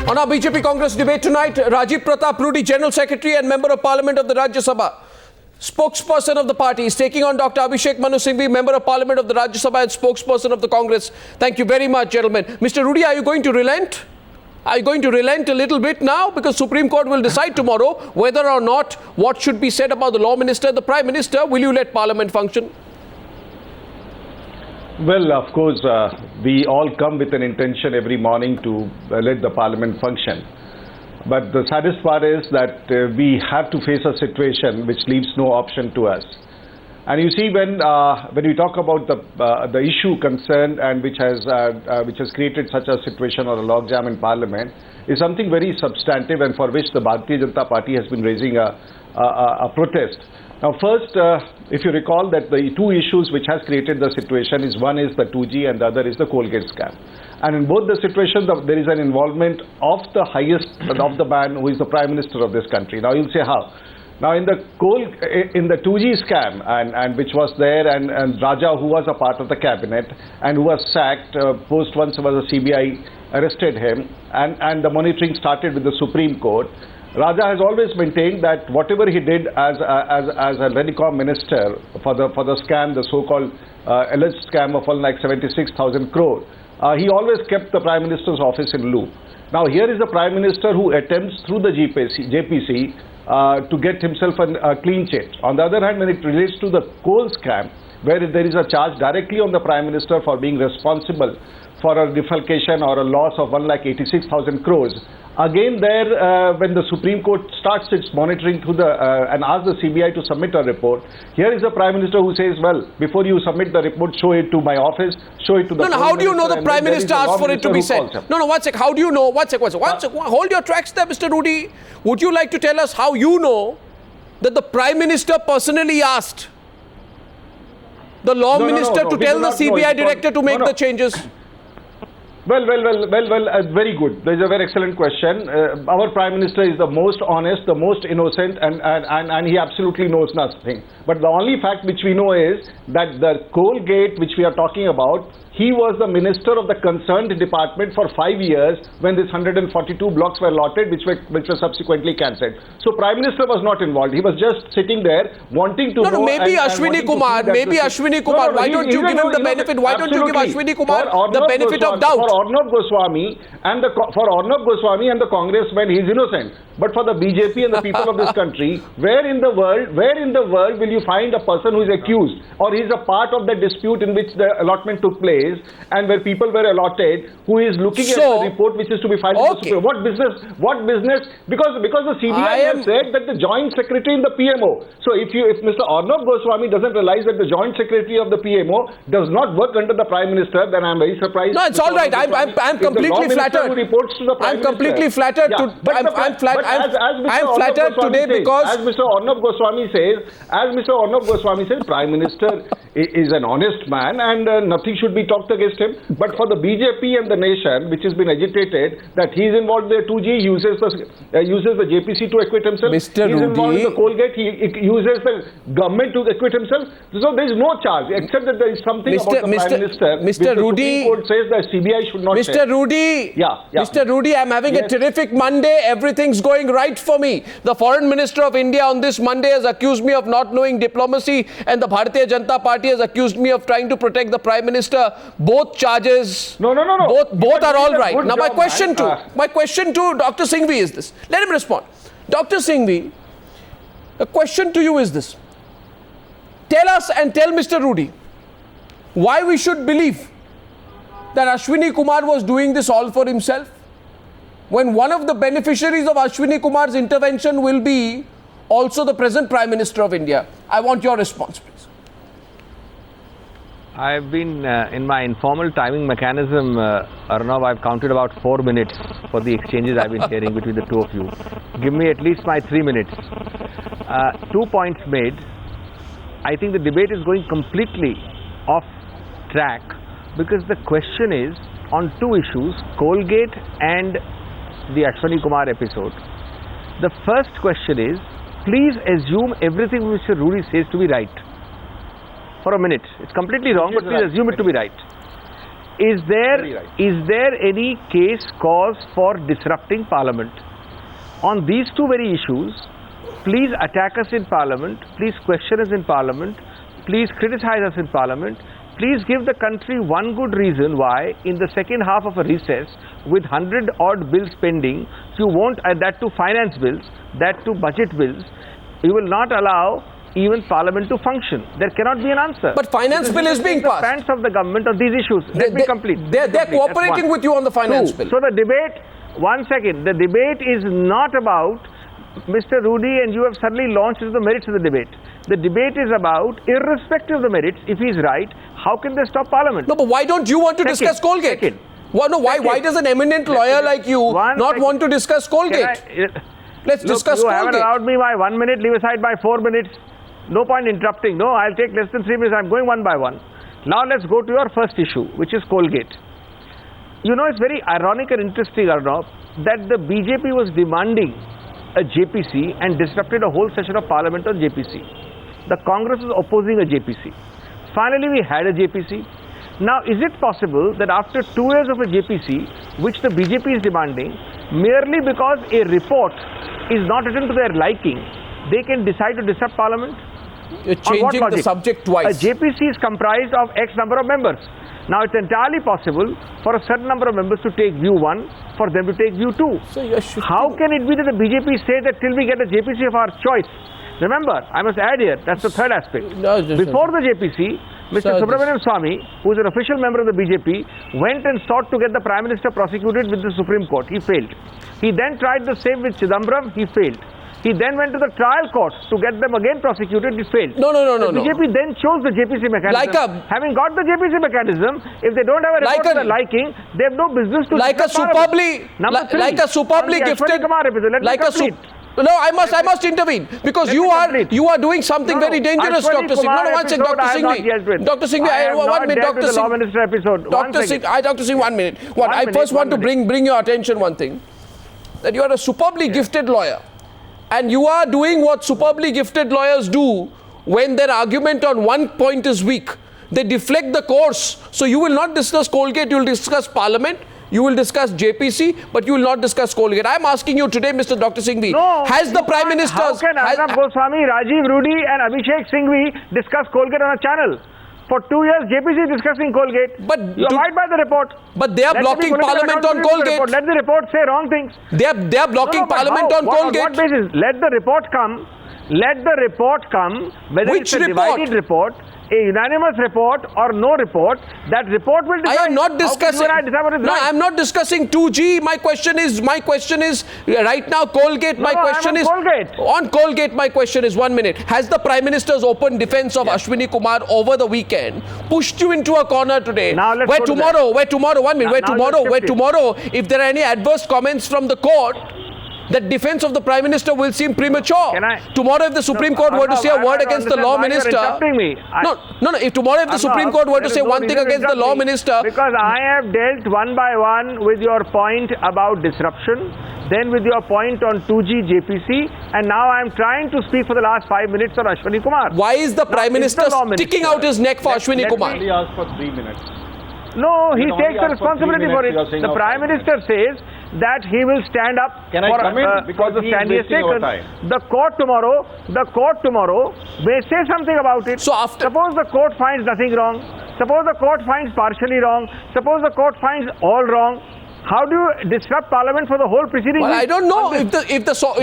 On our BJP Congress debate tonight, Rajiv Pratap Rudy, General Secretary and Member of Parliament of the Rajya Sabha, spokesperson of the party, is taking on Dr. Abhishek Manu Singhvi, Member of Parliament of the Rajya Sabha and spokesperson of the Congress. Thank you very much, gentlemen. Mr. Rudy, are you going to relent? Are you going to relent a little bit now? Because Supreme Court will decide tomorrow whether or not what should be said about the Law Minister, the Prime Minister. Will you let Parliament function? Well, of course, we all come with an intention every morning to let the Parliament function. But the saddest part is that we have to face a situation which leaves no option to us. And you see, when we talk about the issue concerned and which has created such a situation or a logjam in Parliament, is something very substantive and for which the Bharatiya Janata Party has been raising a protest. Now, first, if you recall that the two issues which has created the situation is one is the 2G and the other is the Coalgate scam. And in both the situations, there is an involvement of the highest of the man who is the Prime Minister of this country. Now, you'll say how? Now, in the 2G scam, and which was there, and Raja, who was a part of the cabinet and who was sacked, post once was the CBI arrested him, and the monitoring started with the Supreme Court. Raja has always maintained that whatever he did as a Telecom minister for the scam, the so-called alleged scam of like 76,000 crore, he always kept the Prime Minister's office in loop. Now, here is the Prime Minister who attempts through the JPC to get himself a clean chit. On the other hand, when it relates to the coal scam, where there is a charge directly on the Prime Minister for being responsible for a defalcation or a loss of 1,86,000 crores, again there, when the Supreme Court starts its monitoring through and asks the CBI to submit a report, here is the Prime Minister who says, well, before you submit the report, show it to my office, show it to the... No, how do you know the Prime Minister asked for it to be sent? No, one sec, how do you know? One sec, hold your tracks there, Mr. Rudy. Would you like to tell us how you know that the Prime Minister personally asked the Law Minister to tell the CBI Director to make the changes? Well, very good. There is a very excellent question. Our Prime Minister is the most honest, the most innocent, and he absolutely knows nothing. But the only fact which we know is that the Coalgate, which we are talking about, he was the minister of the concerned department for 5 years when these 142 blocks were allotted, which were subsequently cancelled. So Prime Minister was not involved. He was just sitting there wanting to know. No, maybe Ashwini Kumar. Maybe Ashwini Kumar. Why don't you give him the benefit? Why don't you give Ashwini Kumar the benefit of doubt? For Arnab Goswami and the Congress, when he is innocent. But for the BJP and the people of this country, where in the world will you find a person who is accused or he is a part of the dispute in which the allotment took place and where people were allotted, who is looking at the report which is to be filed with the Supreme? What business? Because the CBI has said that the Joint Secretary in the PMO. So if Mr. Arnab Goswami doesn't realize that the Joint Secretary of the PMO does not work under the Prime Minister, then I'm very surprised. No, it's all right. I'm completely flattered. I'm completely flattered. I'm flattered today because as Mr. Arnab Goswami says, Prime Minister is an honest man and nothing should be talked against him. But for the BJP and the nation, which has been agitated that he is involved in the 2G, uses the JPC to acquit himself. Mr. He is involved in the Coalgate, he uses the government to acquit himself. So there is no charge except that there is something about the Prime Minister. Mr. Rudy, the Supreme Court says that CBI should not. Mr. Rudy, Mr. Rudy, I'm having a terrific Monday. Everything's going right for me. The Foreign Minister of India on this Monday has accused me of not knowing diplomacy, and the Bharatiya Janata Party has accused me of trying to protect the Prime Minister. Both charges. No. Both are all right. Now, my question to Dr. Singhvi is this. Let him respond. Dr. Singhvi, the question to you is this. Tell us and tell Mr. Rudy why we should believe that Ashwini Kumar was doing this all for himself, when one of the beneficiaries of Ashwini Kumar's intervention will be also the present Prime Minister of India. I want your response, please. I've been in my informal timing mechanism, Arnav, I've counted about 4 minutes for the exchanges I've been hearing between the two of you. Give me at least my 3 minutes. 2 points made. I think the debate is going completely off track because the question is on two issues, Coalgate and the Ashwini Kumar episode. The first question is, please assume everything Mr. Rudy says to be right. For a minute. It's completely wrong, but please assume it to be right. Is there any case cause for disrupting Parliament? On these two very issues, please attack us in Parliament, please question us in Parliament, please criticize us in Parliament, please give the country one good reason why in the second half of a recess with 100 odd bills pending, you won't add that to finance bills, that to budget bills, you will not allow even Parliament to function. There cannot be an answer. But finance bill is being passed. The pants of the government on these issues. Let me complete. They're cooperating with you on the finance bill. So the debate, one second, the debate is not about Mr. Rudy and you have suddenly launched the merits of the debate. The debate is about, irrespective of the merits, if he's right, how can they stop Parliament? No, but why don't you want to discuss Coalgate? Why does an eminent lawyer like you not want to discuss Coalgate? Let's discuss you Coalgate. You haven't allowed me my 1 minute, leave aside my 4 minutes. No point interrupting. No, I'll take less than 3 minutes. I'm going one by one. Now let's go to your first issue, which is Coalgate. You know, it's very ironic and interesting, Arnav, that the BJP was demanding a JPC and disrupted a whole session of Parliament on JPC. The Congress was opposing a JPC. Finally, we had a JPC. Now, is it possible that after 2 years of a JPC, which the BJP is demanding, merely because a report is not written to their liking, they can decide to disrupt Parliament? You're changing the subject twice. A JPC is comprised of X number of members. Now, it's entirely possible for a certain number of members to take view 1, for them to take view 2. So how can it be that the BJP say that till we get a JPC of our choice? Remember, I must add here, that's the third aspect. Before the JPC, Mr. Subramanian Swamy, who is an official member of the BJP, went and sought to get the Prime Minister prosecuted with the Supreme Court. He failed. He then tried the same with Chidambaram. He failed. He then went to the trial court to get them again prosecuted. He failed. No. The BJP then chose the JPC mechanism. Having got the JPC mechanism, if they don't have a report to their liking, they have no business to like a superbly gifted. No, I must intervene because you are doing something very dangerous, Dr. Singh. No, one second, Dr. Singhvi. Dr. Singhvi, 1 minute, Dr. Singh. Law Minister episode. Dr. Singh, 1 minute. I first want to bring your attention one thing, that you are a superbly gifted lawyer, and you are doing what superbly gifted lawyers do when their argument on one point is weak. They deflect the course. So you will not discuss Coalgate, you will discuss Parliament. You will discuss JPC, but you will not discuss Coalgate. I am asking you today, Mr. Dr. Singhvi, has the Prime Minister... How can Arnab Goswami, Rajiv Rudy and Abhishek Singhvi discuss Coalgate on a channel? For 2 years, JPC is discussing Coalgate. But you abide by the report. But they are blocking Parliament on Coalgate. Let the report say wrong things. They are blocking Parliament on Coalgate. On what basis? Let the report come. Let the report come. Whether Which it's a divided report, a unanimous report or no report, that report will decide. I am not discussing. I am not discussing 2G. My question is right now Coalgate. My question is on Coalgate. My question is 1 minute. Has the Prime Minister's open defence of Ashwini Kumar over the weekend pushed you into a corner today? Now let's where tomorrow, if there are any adverse comments from the court, the defense of the Prime Minister will seem premature. Tomorrow, if the Supreme Court were to say a word against the Law Minister... No. If tomorrow, if the Supreme Court were to say one thing against the Law Minister... Because I have dealt one by one with your point about disruption, then with your point on 2G JPC, and now I am trying to speak for the last 5 minutes on Ashwini Kumar. Why is the Prime Minister sticking out his neck for Ashwini Kumar? He asked for 3 minutes. No, he takes the responsibility for it. The Prime Minister says that he will stand up for the standing taken. The court tomorrow may say something about it. So suppose the court finds nothing wrong. Suppose the court finds partially wrong. Suppose the court finds all wrong. How do you disrupt Parliament for the whole proceeding? Well, I don't know it's a sub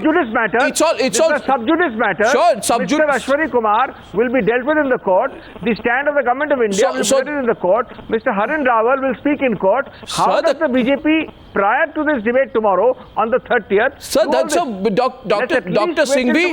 judice matter. It's a sub judice matter. Sure, sub judice. Mr. Ashwani Kumar will be dealt with in the court. The stand of the government of India will be dealt with in the court. Mr. Harin Rawal will speak in court. How does the BJP, prior to this debate tomorrow on the 30th, Sir, Dr. Singhvi,